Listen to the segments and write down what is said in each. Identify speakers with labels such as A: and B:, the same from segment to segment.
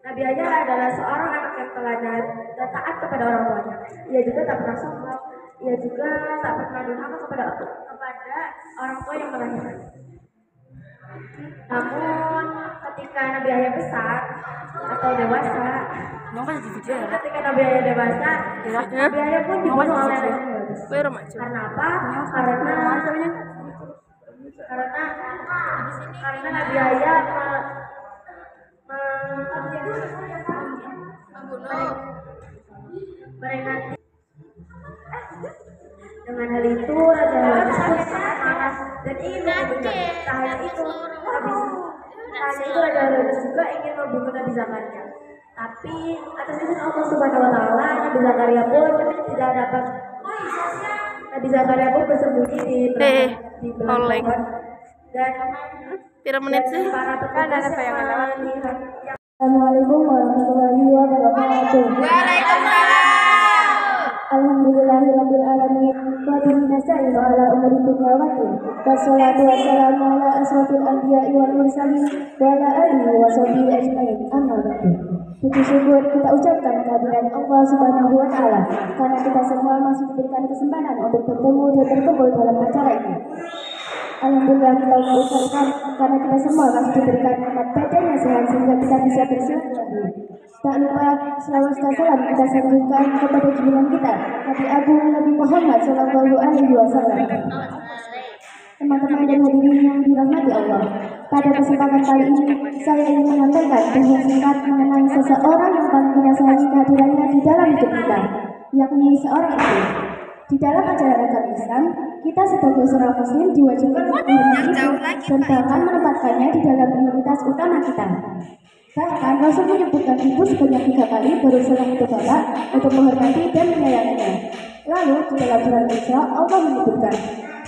A: Nabi Yahya adalah seorang anak yang teladan dan taat kepada orang tuanya. Ia juga tak pernah sombong. Ia juga tak pernah durhaka kepada orang tua yang melahirkan. Namun ketika Nabi Yahya besar atau dewasa, ketika Nabi Yahya dewasa, Nabi Yahya pun dibunuh oleh Herodes. Karena apa? Karena Nabi Yahya memperingati. Dengan hal itu Raja Herodes pun sangat marah dan ingin membunuh. Tak hanya itu, Raja Herodes juga ingin membunuh Nabi Zakaria. Tapi atas izin Allah Subhanahu Wa Taala, Nabi Zakaria pun bersembunyi di belakang dan
B: Pira menit sih?
A: kan ada bayangan melihat. Assalamualaikum warahmatullahi wabarakatuh.
B: Waalaikumsalam.
A: Alhamdulillahirabbil alamin wa bihi nasta'inu ala umuri dunya wa din. Wassalatu wassalamu ala asrofil anbiya'i wal mursalin wa ala alihi wa sahbihi ajmain. Amma ba'du. Puji syukur kita ucapkan kehadiran Allah Subhanahu wa taala karena kita semua masih diberikan kesempatan untuk bertemu dan berkumpul dalam acara ini. Alhamdulillah kita mengucapkan karena kita semua masih diberikan nikmat badan yang sehat sehingga kita bisa bersilaturahmi. Tak lupa selawat dan salam kita sanjungkan kepada junjungan kita Nabi Agung Nabi Muhammad Shallallahu Alaihi Wasallam. Teman-teman dan hadirin yang dirahmati Allah, pada kesempatan kali ini saya ingin menyampaikan dengan singkat mengenai seseorang yang paling kita sayangi kehadirannya di dalam hidup kita, yakni seorang ibu. Di dalam ajaran agama Islam, kita sebagai seorang muslim diwajibkan untuk menghormati dan bahkan menempatkannya di dalam prioritas utama kita. Bahkan Rasul menyebutkan ibu sebanyak 3 kali baru seorang itu bapak untuk menghormati dan menyayanginya. Lalu di dalam surat Isra Allah menyebutkan,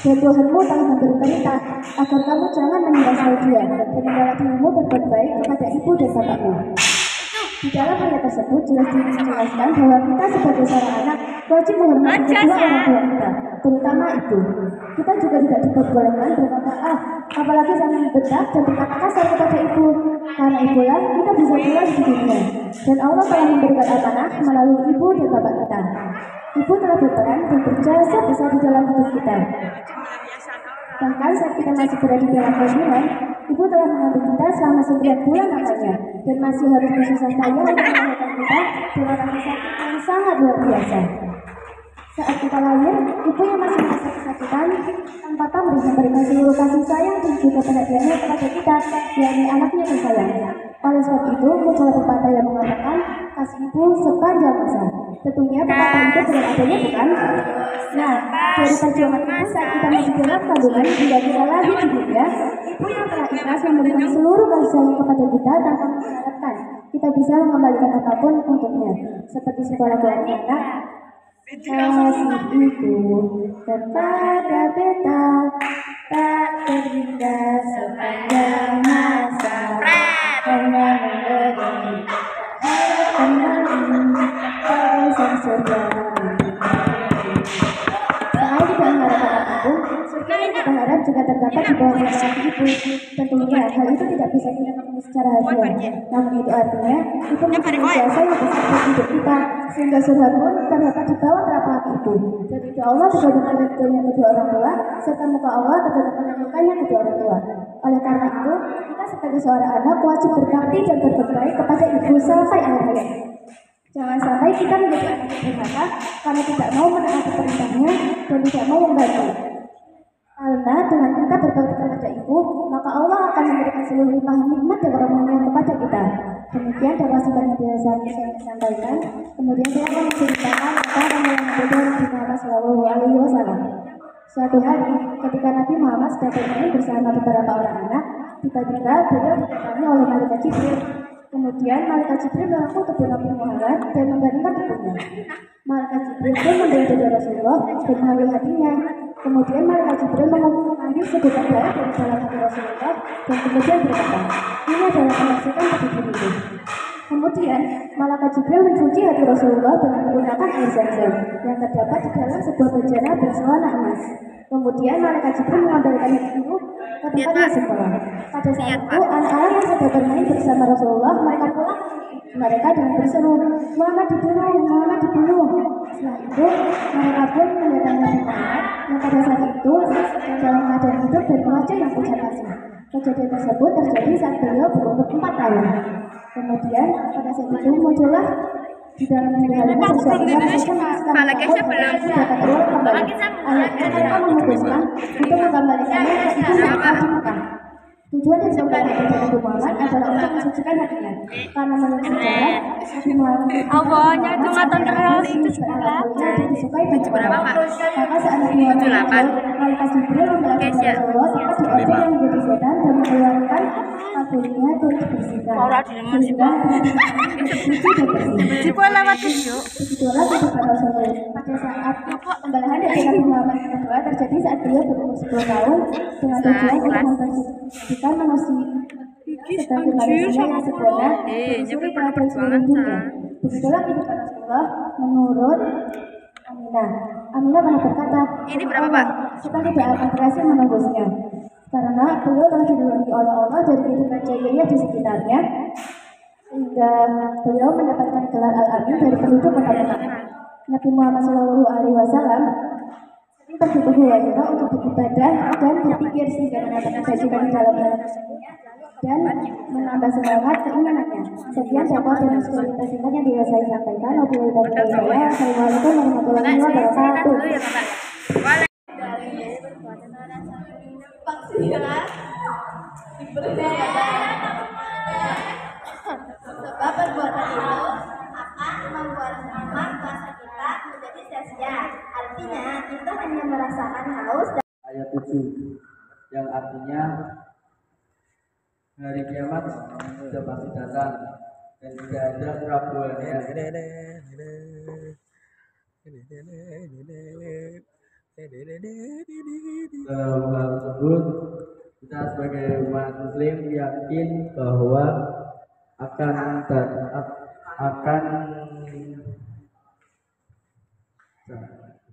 A: dan Tuhanmu telah memberi perintah agar kamu jangan menyindir dia dan hendaklah dirimu berbuat baik kepada ibu dan bapakmu. Di dalam ayat tersebut jelas dijelaskan bahwa kita sebagai seorang anak wajib menghormati kedua orang tua kita, terutama ibu. Kita juga tidak diperbolehkan berkata apalagi sampai bentak dan berkata kasar kepada ibu. Karena itulah kita bisa keluar di dunia. Dan Allah telah memberikan amanah melalui ibu dan bapak kita. Ibu telah berperan dan berjasa besar di dalam hidup kita. Bahkan saat kita masih berada di dalam kandungan, ibu telah mengandung kita selama 9 bulan lamanya dan masih harus bersusah payah untuk melahirkan kita dengan rasa sakit yang sangat luar biasa. Saat kita lahir, ibu yang masih merasa kesakitan tanpa pamrih memberikan seluruh kasih sayang dan juga perhatiannya kepada kita, yakni anaknya tersayang. Oleh sebab itu, muncul pepatah yang mengatakan kasih ibu sepanjang masa. Tentunya pepatah itu dengan adanya bukan? Nah, dari perjuangan ibu saat kita masih dalam kandungan hingga kita lahir di dunia, ibu yang telah ikhlas memberikan seluruh kasih sayang kepada kita tanpa mengharapkan kita bisa mengembalikan apapun untuknya, seperti sekolah keluarga. Kasih ibu kepada beta tak terhingga sepanjang masa, hanya memberi harapan pada sang surga. Selain tidak mengharapkan apapun, surga yang kita harap juga terdapat di bawah naungan ibu. Tentunya hal itu tidak bisa kita temui secara harian. Namun itu artinya ibu mempunyai jasa yang besar bagi hidup kita, sehingga surga pun terdapat di bawah telapak ibu. Dan itu Allah tergantung ridhonya kedua orang tua, serta muka Allah tergantung mukanya kedua orang tua. Oleh karena itu, kita sebagai seorang anak wajib berbakti dan berbuat baik kepada ibu sampai akhir hayat. Jangan sampai kita menjadi anak yang durhaka karena tidak mau menaati perintahnya dan tidak mau membantu. Karena dengan kita berbakti kepada ibu, maka Allah akan memberikan seluruh limpah nikmat dan karunia kepada kita. Demikian terwasikan yang biasa saya sampaikan. Kemudian saya akan menceritakan tentang yang berbeda Nabi Muhammad SAW. Suatu hari, ketika Nabi Muhammad sedang bermain bersama beberapa orang anak, tiba-tiba beliau didatangi oleh malaikat Jibril. Kemudian malaikat Jibril melakukan tubuh Nabi Muhammad dan membaringkan tubuhnya. Malaikat Jibril pun memberi dari Rasulullah dan mengambil hatinya. Kemudian malaikat Jibril mengambil sebutan darah dari dalam hati Rasulullah dan kemudian berkata, ini adalah pemasukan bagi dirimu. Kemudian malaikat Jibril mencuci hati Rasulullah dengan menggunakan air Zam-Zam yang terdapat di dalam sebuah bejana berwarna emas. Kemudian malaikat Jibril mengembalikan itu ke tempatnya semula. Pada saat itu anak-anak yang sedang bermain bersama Rasulullah mereka pulang Mereka dengan berseru, Muhammad dibunuh, Muhammad dibunuh. Setelah itu, mereka pun mendatangi Muhammad yang pada saat itu dalam keadaan hidup dan wajah yang pucat asli. Kejadian tersebut terjadi saat beliau berumur 4 tahun. Kemudian pada saat itu muncullah di dalam diri Halimah sesuatu yang
B: Kalau Kesha belum.
A: dapat uang kembali. Mereka memutuskan untuk mengembalikannya ke ibu mereka di Mekah. Tujuan dari pembalasan dari Nabi Muhammad adalah untuk mensucikan hatinya. Karena menurut sejarah, Nabi Muhammad disukai banyak orang. Maka saat Nabi Muhammad malaikat Jibril membalapkan Rasulullah tepat di objek yang menjadi setan dan mengeluarkan kabulnya untuk dibersihkan. Sehingga suci dan bersih. Begitulah kehidupan Rasulullah. Pada saat pembalasan dari Nabi Muhammad kedua terjadi saat beliau berumur 10 tahun dengan tujuan untuk membersihkan manusia sebagai manusia yang sempurna menyusuri keadaan seluruh dunia. Begitulah kehidupan Rasulullah menurut Aminah. Aminah pernah berkata,
B: Ini berapa, Pak?
A: kita tidak akan berhasil menembusnya karena beliau telah dilindungi oleh Allah dari kehidupan jahiliyah di sekitarnya sehingga beliau mendapatkan gelar Al-Amin dari penduduk kota Mekah. Nabi Muhammad SAW pergi ke Gua Hira untuk beribadah dan berpikir sehingga mendapatkan kesukaan di dalamnya dan menambah semangat keimanannya. Sekian dakwah dan cerita singkat yang bisa saya sampaikan. Assalamualaikum warahmatullahi wabarakatuh.
C: Sebab perbuatan itu akan membuat iman puasa kita menjadi sia-sia. Artinya kita hanya merasakan haus.
D: Ayat 7 yang artinya hari kiamat sudah pasti datang dan tidak ada keraguannya. Dalam hal tersebut kita sebagai umat muslim yakin bahwa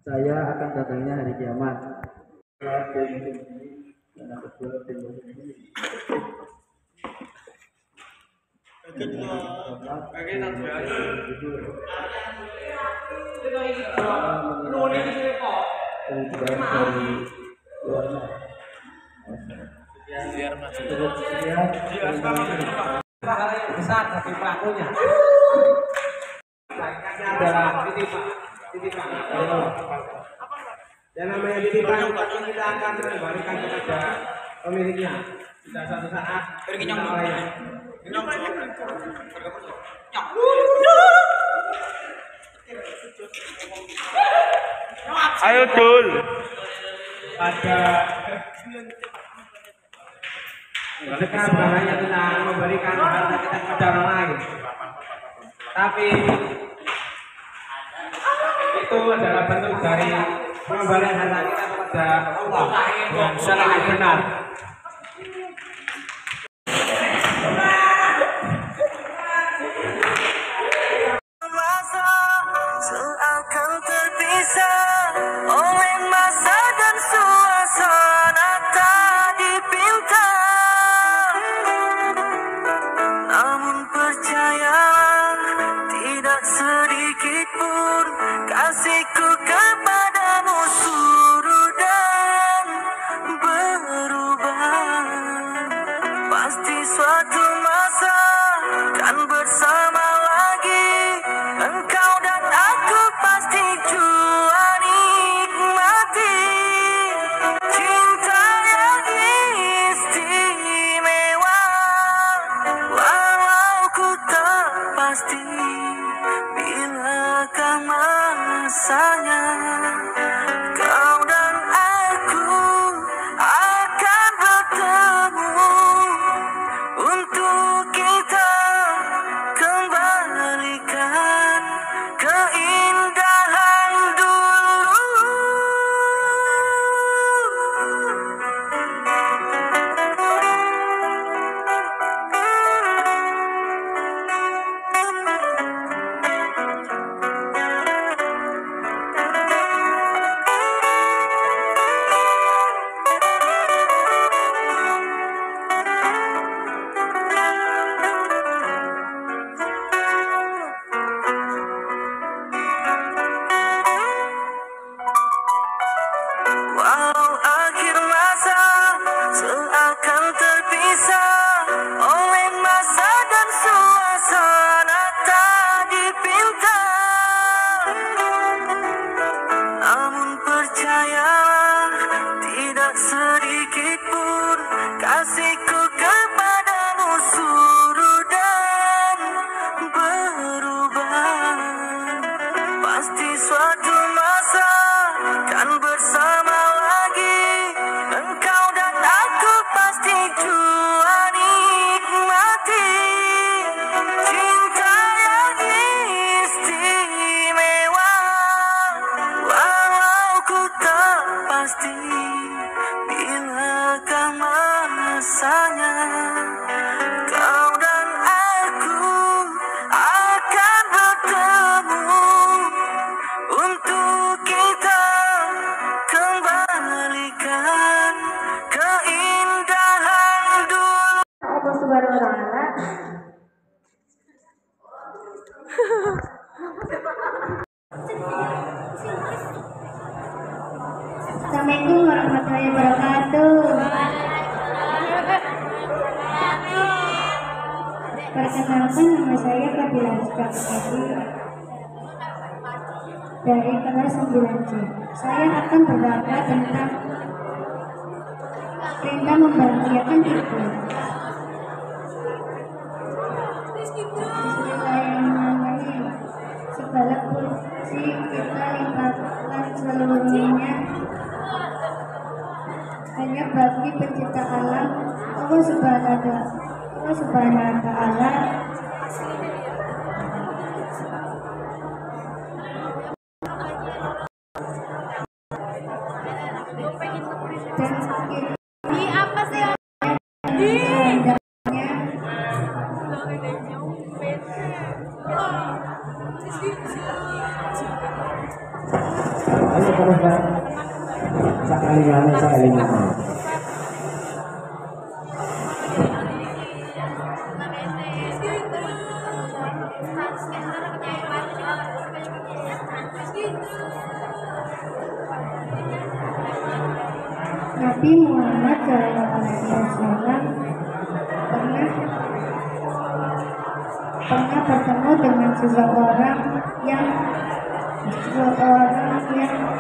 D: saya akan datangnya hari kiamat.
E: Besar bagi pelakunya. Adalah titipan. Dan namanya titipan kita akan kembalikan kepada pemiliknya. Tidak suatu saat kita oleh.
B: Ayo Dul.
E: Ada ketika sebenarnya kita memberikan harta kita kepada orang lain, tapi itu adalah bentuk dari pengembalian harta kita kepada Allah dengan cara yang benar.
F: Seakan terpisah oleh masa dan suasana tak dipinta. Namun percaya tidak sedikit pun kasihku kepadamu surut dan berubah. Pasti suatu masa kan bersama lagi. Engkau dan aku pasti jua nikmati cinta yang istimewa. Walau ku tak pasti bilakah masanya kau dan aku akan bertemu untuk kita kembalikan keindahan dulu.
A: Perkenalkan, nama saya Fadila dari kelas 9C. Saya akan berbicara tentang perintah membahagiakan itu. Bismillahirrahmanirrahim. Segala puji kita limpahkan seluruhnya hanya bagi pencipta alam, Allah Subhanahu wa Ta'ala.
G: Ayo teruskan. Sekali.
A: Nabi Muhammad SAW pernah bertemu dengan seseorang yang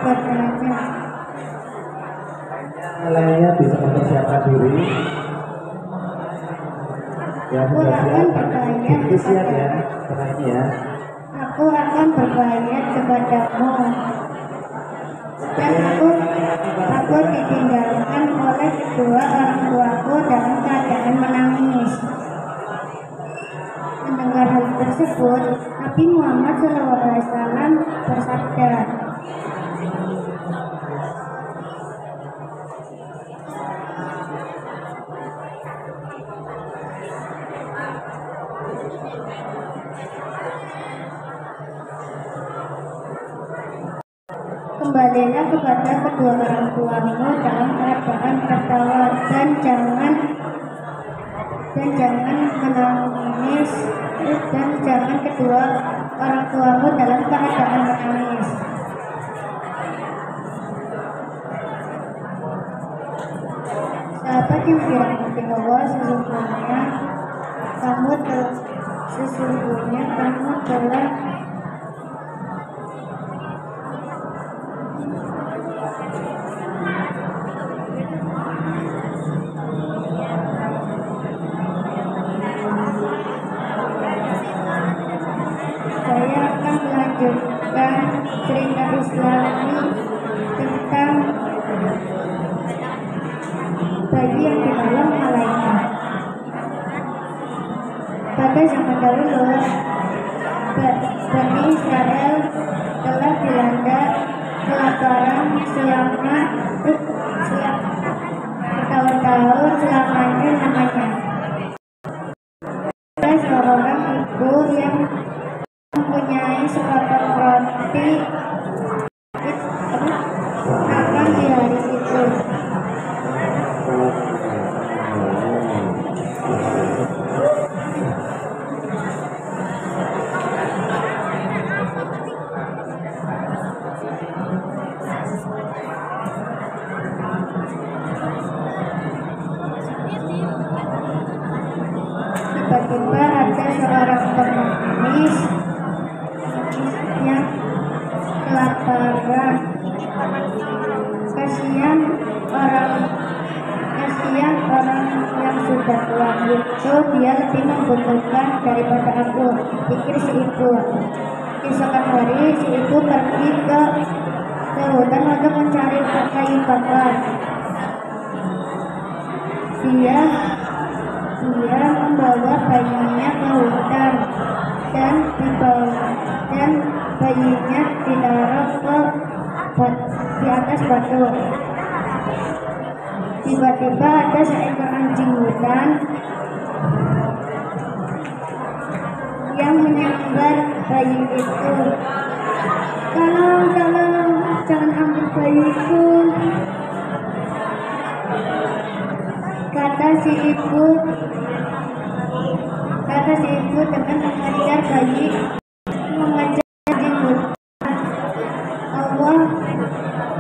A: bertanya.
G: Lainnya bisa mempersiapkan diri. Ya, sudah siap. Itu siap ya, karena ini ya.
A: Aku akan berbayat kepadamu, dan aku ditinggalkan oleh kedua orang tuaku dalam keadaan menangis. Mendengar hal tersebut, Nabi Muhammad SAW bersabda, kembalilah kepada kedua orang tuamu dalam keadaan tertawa dan jangan menangis, dan jangan kedua orang tuamu dalam keadaan menangis. Sahabat yang dirahmati Allah, sesungguhnya kamu telah Saya akan melanjutkan cerita Islami tentang bayi yang dinolong malaikat. Pada zaman dahulu, Bani Israel telah dilanda kelaparan selama bertahun-tahun selamanya namanya. Ada seorang ibu yang mempunyai sepotong roti akan di hari itu. Tiba-tiba ada seorang pengemis yang kelaparan. Kasihan orang yang sudah tua itu, dia lebih membutuhkan daripada aku, pikir si ibu. Keesokan hari si ibu pergi ke hutan untuk mencari kayu bakar. Dia membawa bayinya ke hutan dan bayinya ditaruh di atas batu. Tiba-tiba ada seekor anjing hutan yang menyambar bayi itu. Tolong, jangan ambil bayiku, kata si ibu dengan mengejar anjing hutan.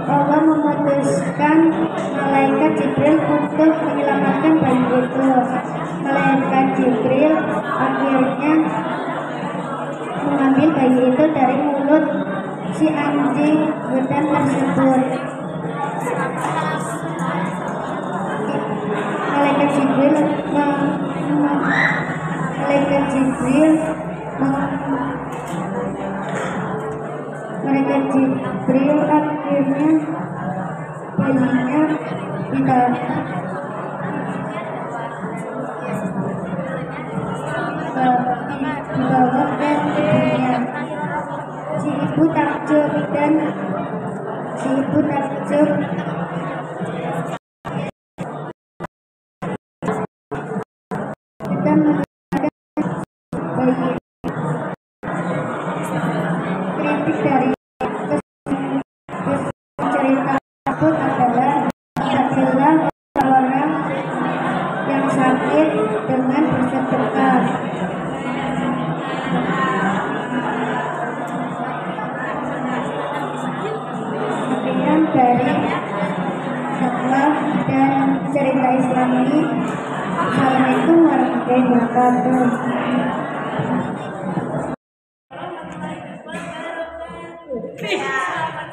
A: Allah memutuskan malaikat Jibril untuk menyelamatkan bayi itu. Malaikat Jibril akhirnya tersebut si anjing hutan tersebut. Malaikat Jibril akhirnya bayinya dibawa ke ibunya. Si ibu takjub dan menggunakan bayi. Kritik dari cerita tersebut adalah apabila seorang yang sakit dengan bersedekah. Sekian dari dakwah dan cerita Islami. Assalamualaikum warahmatullahi wabarakatuh.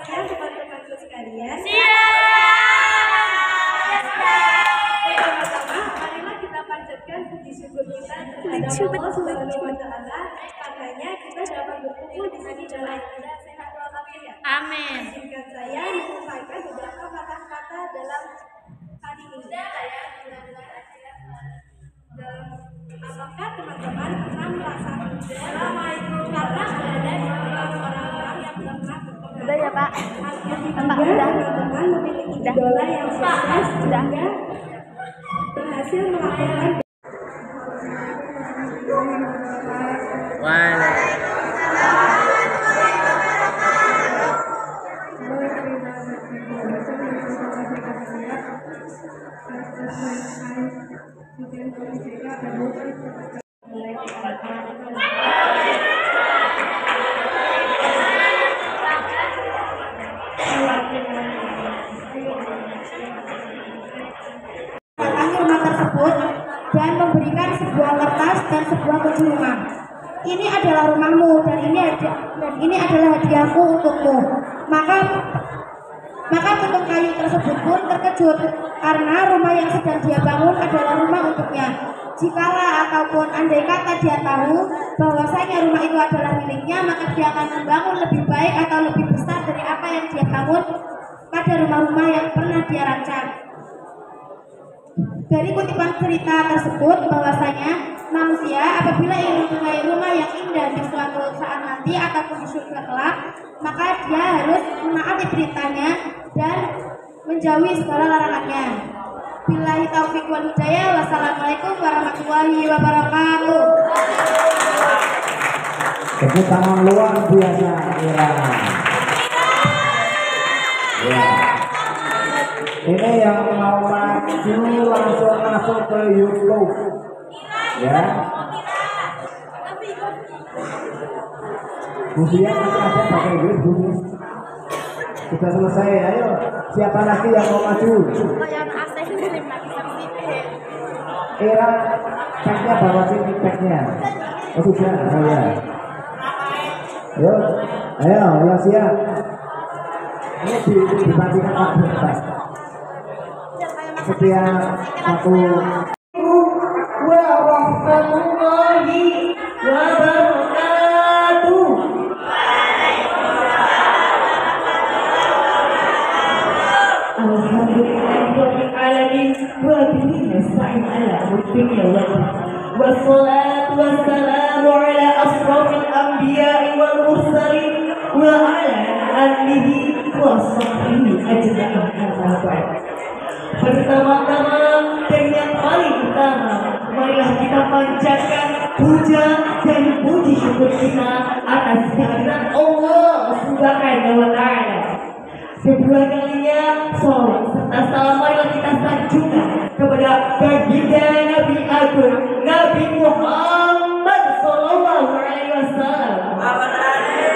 C: Teman-temanku sekalian. Marilah kita panjatkan puji syukur kita terhadap Allah Subhanahu wa Ta'ala. Karenanya kita dapat berkumpul di sini dalam keadaan sehat walafiat.
B: Amin.
C: Izinkan saya menyampaikan beberapa kata-kata dalam hari ini. Apakah teman-teman pernah merasa muda karena berada di bawah orang-orang yang pernah berpengalaman?
B: Udah ya Pak.
C: Teman-teman memiliki idola yang sukses sehingga berhasil melakukan rumah tersebut dan memberikan sebuah kertas dan sebuah kunci rumah. Ini adalah rumahmu dan ini adalah hadiahku untukmu. Maka tutung kayu tersebut pun terkejut karena rumah yang sedang dia bangun adalah rumah untuknya. Jikalau ataupun andai kata dia tahu bahwasanya rumah itu adalah miliknya, maka dia akan membangun lebih baik atau lebih besar dari apa yang dia bangun pada rumah-rumah yang pernah dia rancang. Dari kutipan cerita tersebut bahwasanya manusia apabila ingin mempunyai rumah yang indah di suatu saat nanti ataupun di surga kelak, maka dia harus menaati perintahnya dan menjauhi segala larangannya. Billahi taufiq wal hidayah. Wassalamualaikum warahmatullahi wabarakatuh.
G: Tepuk tangan luar biasa Ira. Ya. Ini yang mau maju langsung masuk ke YouTube. Ya. Bukunya masih ada pakai Inggris bunyi. Sudah selesai, ayo. Siapa lagi yang mau maju? Ira, packnya bawa sini packnya. Oh sudah, oh ya. Ayo, yang siap. Ini dibagikan waktu pas. Setiap satu. Warahmatullahi wabarakatuh. Alhamdulillahirrahmanirrahim. Wa bihi nasta'in ala dunya wa din. Wassalatu wassalamu ala asrafil anbiya'i wal mursalin wa ala alihi wa sahbihi ajma'in. Pertama-tama dan yang paling utama, marilah kita panjatkan puja dan puji syukur kita atas kehadiran Allah Subhanahu wa Ta'ala. Kedua kalinya, salawat serta salam marilah kita sanjungkan kepada baginda Nabi Agung Nabi Muhammad Sallallahu Alaihi Wasallam.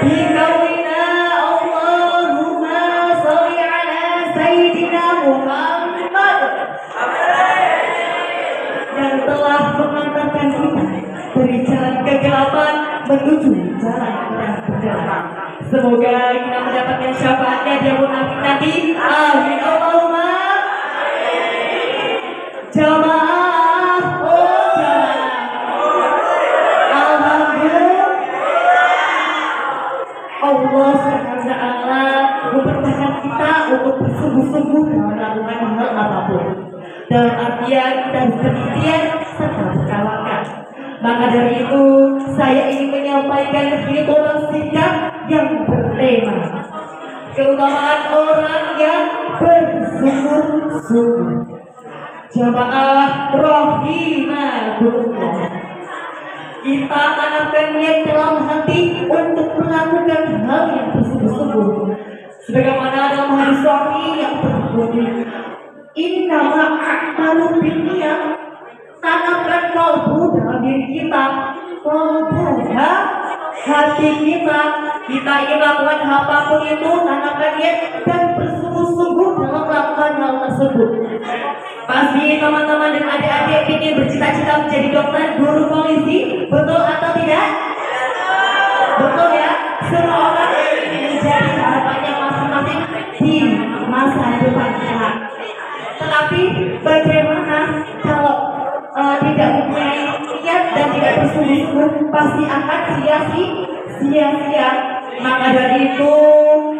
G: Bikaulina Allahumma sholli ala Sayyidina Muhammad yang telah mengantarkan kita dari jalan kegelapan menuju jalan terang benderang.
H: Semoga kita mendapatkan syafaatnya di akhir nanti. Amin Allahumma. Jamaah, oh jamaah. Alhamdulillah. Allah SWT mempertemukan kita untuk bersungguh-sungguh dalam melakukan hal apapun. Dalam artian kita harus berikhtiar serta bertawakal. Maka dari itu saya ingin menyampaikan khutbah singkat yang bertema keutamaan orang yang bersungguh-sungguh. Jamaah rahimakumullah. Kita tanamkan niat dalam hati untuk melakukan hal yang bersungguh-sungguh. Sebagaimana dalam hadis sahih yang berbunyi, innama a'malu binniyat. Tanamkan kalbu dalam diri kita, kalbuha hati kita. Kita ingin melakukan apapun itu, tanamkan niat dan bersungguh-sungguh dalam melakukan hal tersebut. Pasti teman-teman dan adik-adik ingin bercita-cita menjadi dokter, guru, polisi, betul atau tidak? Betul ya? Semua orang ingin menjadi harapannya masing-masing di masa depan. Tetapi bagaimana kalau tidak mempunyai niat dan tidak bersungguh-sungguh, pasti akan sia-sia. Maka dari itu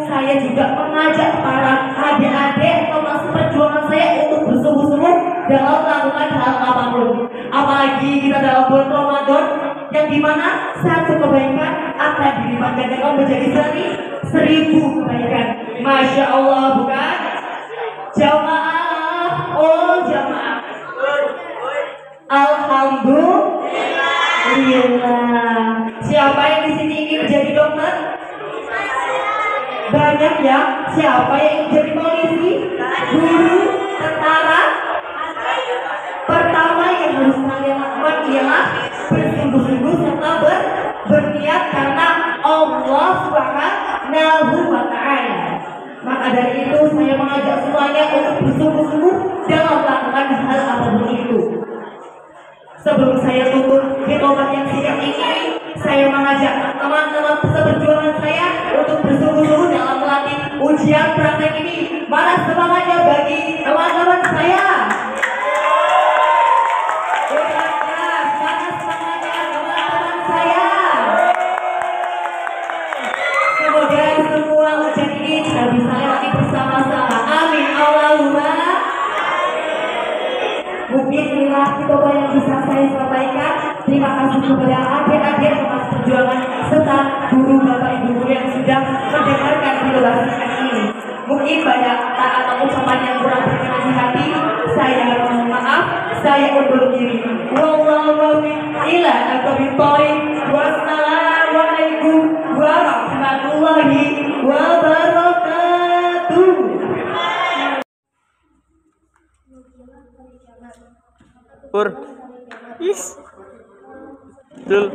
H: saya juga mengajak para adik-adik termasuk perjuangan saya untuk bersungguh-sungguh dalam melakukan hal apapun. Apalagi kita dalam bulan Ramadan yang dimana satu kebaikan akan dilipat gandakan menjadi 1000 kebaikan. Masya Allah, bukan? Jamaah, oh jamaah. Alhamdulillah. Siapa yang di sini ingin menjadi dokter? Banyak ya. Siapa yang ingin jadi polisi, guru, tentara? Pertama yang harus kalian lakukan ialah bersungguh-sungguh serta berniat karena Allah Subhanahu wa Ta'ala. Maka dari itu saya mengajak semuanya untuk bersungguh-sungguh dalam melakukan hal apapun itu. Sebelum saya tutup khutbah yang singkat ini, saya mengajak teman-teman seperjuangan saya untuk bersungguh-sungguh dalam melatih ujian praktek ini. Mana semangatnya bagi teman-teman saya? Mana semangatnya teman-teman saya? Semoga semua ujian ini kita bisa lewati bersama-sama. Amin Allahumma. Mungkin inilah khutbah yang bisa saya sampaikan. Terima kasih kepada adik-adik teman perjuangan serta guru bapak ibu yang sudah mendengarkan khutbah singkat ini. Mungkin banyak kata atau ucapan yang kurang berkenan di hati. Saya mohon maaf. Saya undur diri. Wallahu ila aqwamit thoriq. Wassalamualaikum warahmatullahi wabarakatuh.
F: Pur. Is. Dul.